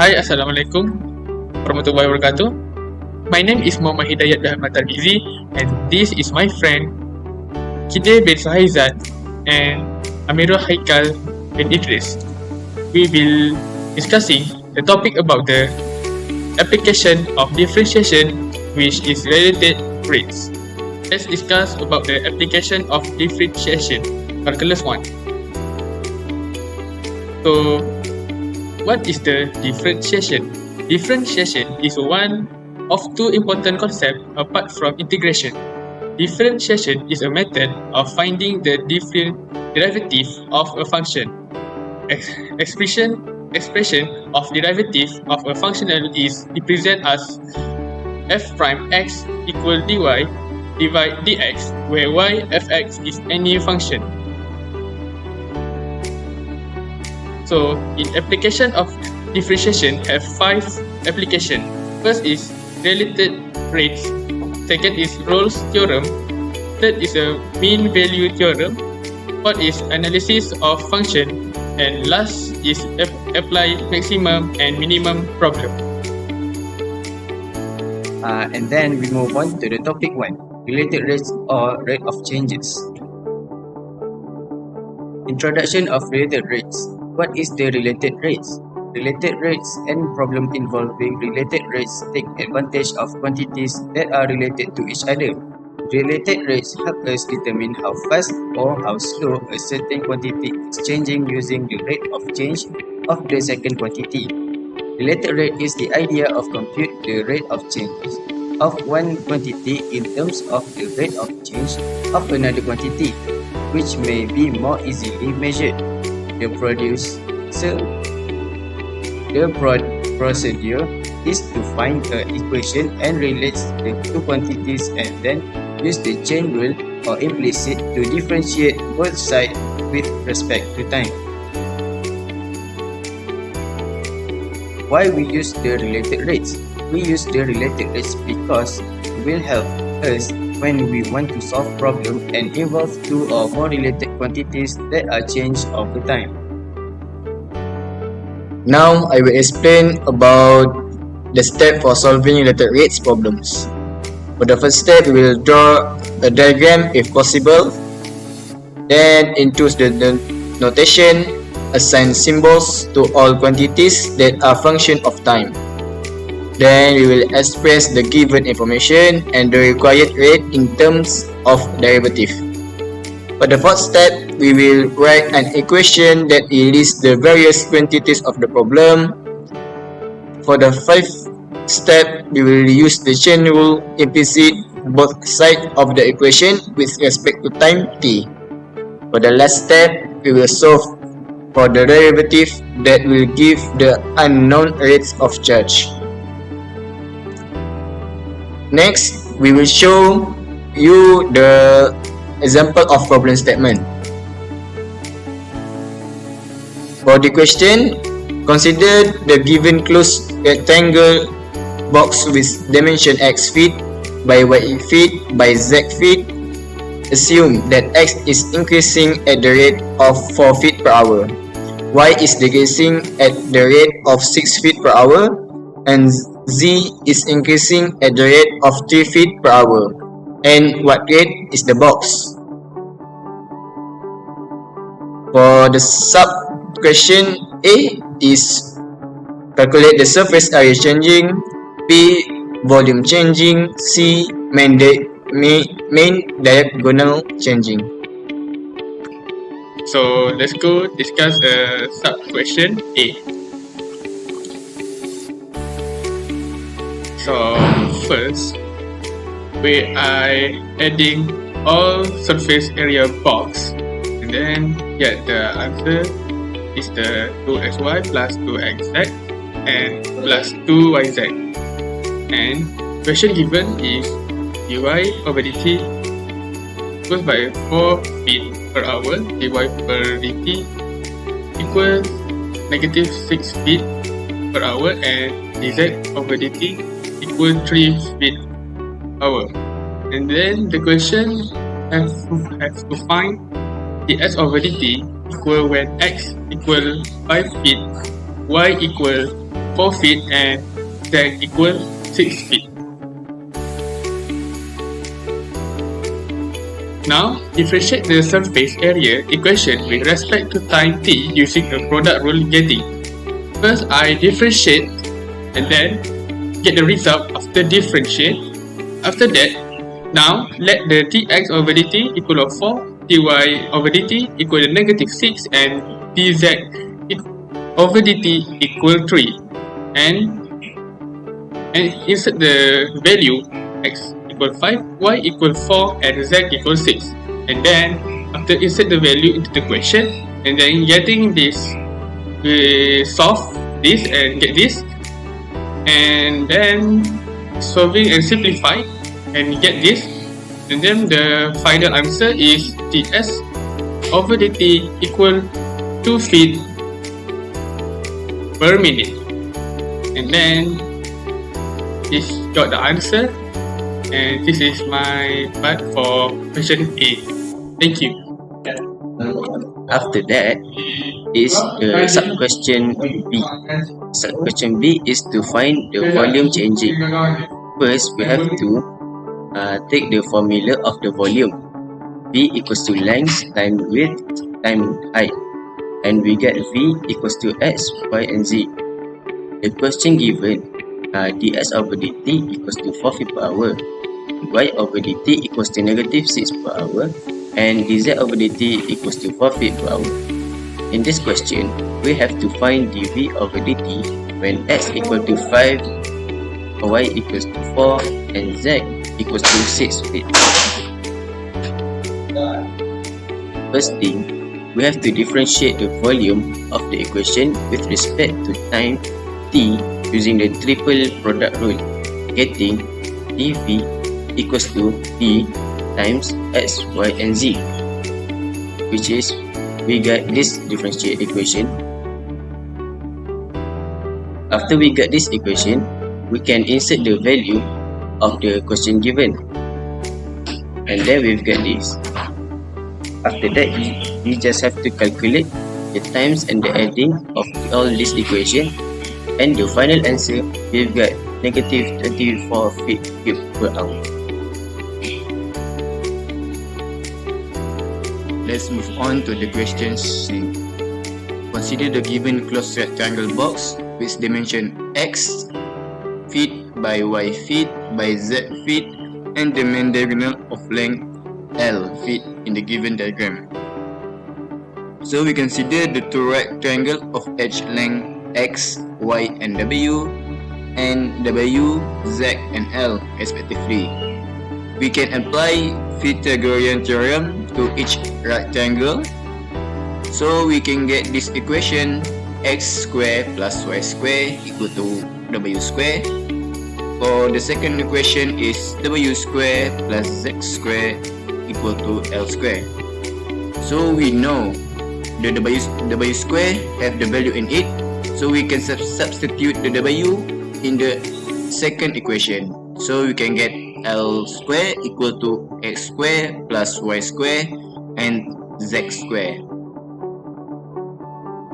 Hai, Assalamualaikum warahmatullahi wabarakatuh. My name is Muhammad Hidayat Rahmat Tarmizi, and this is my friend Kide bin Sahaizat and Amirul Haikal bin Idris. We will discussing the topic about the application of differentiation, which is related rates. Let's discuss about the application of differentiation. Calculus 1. So, what is the differentiation? Differentiation is one of two important concepts apart from integration. Differentiation is a method of finding the derivative of a function. Expression of derivative of a functional is represented as f prime x equal dy divide dx, where y fx is any function. So, in application of differentiation have 5 applications. First is related rates. Second is Rolle's theorem. Third is a mean value theorem. Fourth is analysis of function. And last is apply maximum and minimum problem. And then we move on to the topic 1, related rates or rate of changes. Introduction of related rates. What is the related rates? Related rates and problem involving related rates take advantage of quantities that are related to each other. Related rates help us determine how fast or how slow a certain quantity is changing using the rate of change of the second quantity. Related rate is the idea of compute the rate of change of one quantity in terms of the rate of change of another quantity, which may be more easily measured. The procedure is to find an equation and relate the two quantities and then use the chain rule or implicit to differentiate both sides with respect to time. Why we use the related rates? We use the related rates because it will help us when we want to solve problem and involve two or more related quantities that are changed over time. Now I will explain about the step for solving related rates problems. For the first step, we will draw a diagram if possible. Then into the notation, assign symbols to all quantities that are function of time. Then we will express the given information and the required rate in terms of derivative. For the fourth step, we will write an equation that lists the various quantities of the problem. For the fifth step, we will use the chain rule implicit both sides of the equation with respect to time t. For the last step, we will solve for the derivative that will give the unknown rates of charge. Next, we will show you the example of problem statement. For the question, consider the given closed rectangle box with dimension x feet by y feet by z feet. Assume that x is increasing at the rate of 4 feet per hour, y is decreasing at the rate of 6 feet per hour, and z is increasing at the rate of 3 feet per hour. And what rate is the box? For the sub-question, A is calculate the surface area changing, B volume changing, C main diagonal changing. So, let's go discuss sub-question A. So, first, we are adding all surface area box, and then get the answer is the 2xy plus 2xz and plus 2yz. And question given is dy over dt equals by 4 feet per hour, dy per dt equals negative 6 feet per hour, and dz over dt equals 3 feet hour. And then the question has to find dx over dt equal when x equal 5 feet, y equal 4 feet and z equal 6 feet. Now, differentiate the surface area equation with respect to time t using the product rule getting. First, I differentiate and then get the result after differentiate. After that, now let the dx over dt equal to 4, dy over dt equal to negative 6, and dz over dt equal 3. And insert the value x equal 5, y equal 4, and z equal 6. And then after insert the value into the question, and then getting this, we solve this and get this, and then solving and simplify and get this, and then the final answer is ds over dt equal 2 feet per minute. And then this got the answer, and this is my part for question A. Thank you. After that is the sub-question B. Sub-question B is to find the volume changing. First, we have to take the formula of the volume. V equals to length times width times height. And we get V equals to X, Y, and Z. The question given, ds over dt equals to 4 feet per hour. Y over dt equals to negative 6 per hour. And dz over dt equals to 4 feet per hour. In this question, we have to find dv over dt when x equal to 5, y equals to 4, and z equals to 6 feet. First thing, we have to differentiate the volume of the equation with respect to time t using the triple product rule, getting dv equals to d times x, y, and z, which is we get this differentiate equation. After we get this equation, we can insert the value of the question given, and then we've got this. After that, we just have to calculate the times and the adding of all this equation, and the final answer we've got negative 24 feet cube per hour. Let's move on to the question C. Consider the given closed rectangle box with dimension x feet by y feet by z feet and the main diagonal of length L feet in the given diagram. So we consider the two rectangles of each length x, y, and w, and w, z, and l respectively. We can apply Pythagorean theorem to each rectangle, so we can get this equation x square plus y square equal to w square, or the second equation is w square plus z square equal to l square. So we know the w square have the value in it, so we can substitute the w in the second equation, so we can get L square equal to x square plus y square and z square.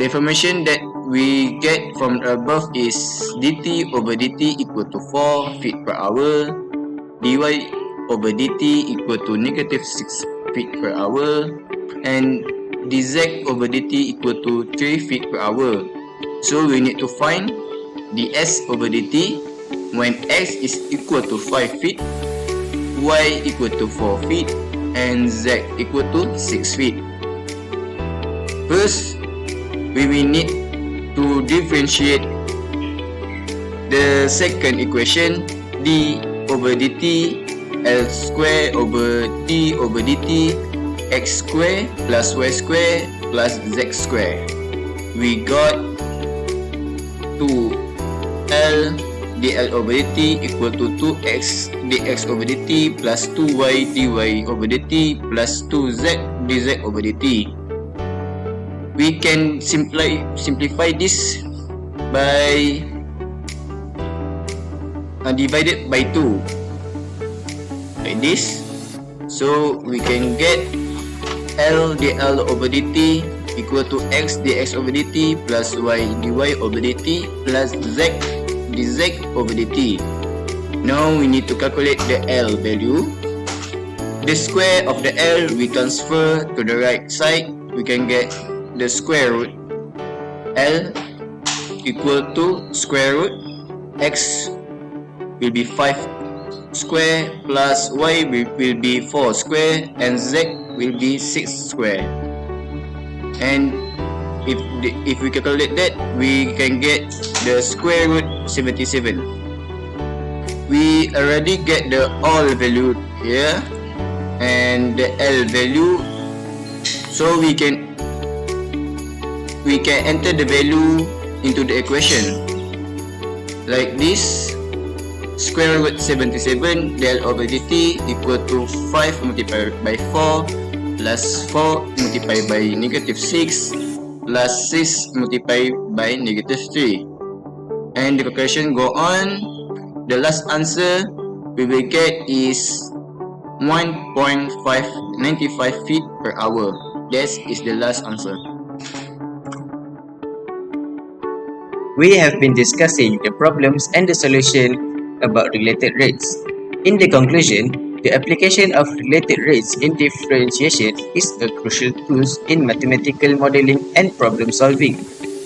The information that we get from the above is dt over dt equal to 4 feet per hour, dy over dt equal to negative 6 feet per hour, and dz over dt equal to 3 feet per hour. So we need to find ds over dt when x is equal to 5 feet, y equal to 4 feet, and z equal to 6 feet. First, we will need to differentiate the second equation, d over dt, l square over d over dt, x square plus y square plus z square. We got 2l dl over dt equal to 2x dx over dt plus 2y dy over dt plus 2z dz over dt. We can simplify this by divided by 2 like this. So we can get L dl over dt equal to x dx over dt plus y dy over dt plus z dz over dt. Now we need to calculate the L value. The square of the L we transfer to the right side. We can get the square root L equal to square root x will be 5 square plus y will be 4 square and z will be 6 square. And if we calculate that, we can get the square root 77. We already get the all value here and the L value, so we can enter the value into the equation like this. Square root 77 del over dt equal to 5 multiplied by 4 plus 4 multiplied by negative 6 plus 6 multiplied by negative 3. And the calculation go on. The last answer we will get is 1.595 feet per hour. That is the last answer. We have been discussing the problems and the solution about related rates. In the conclusion, the application of related rates in differentiation is a crucial tool in mathematical modeling and problem solving,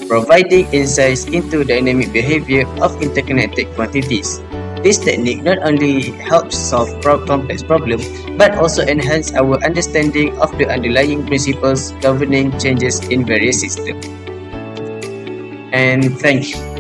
providing insights into dynamic behavior of interconnected quantities. This technique not only helps solve complex problems but also enhances our understanding of the underlying principles governing changes in various systems. And thank you.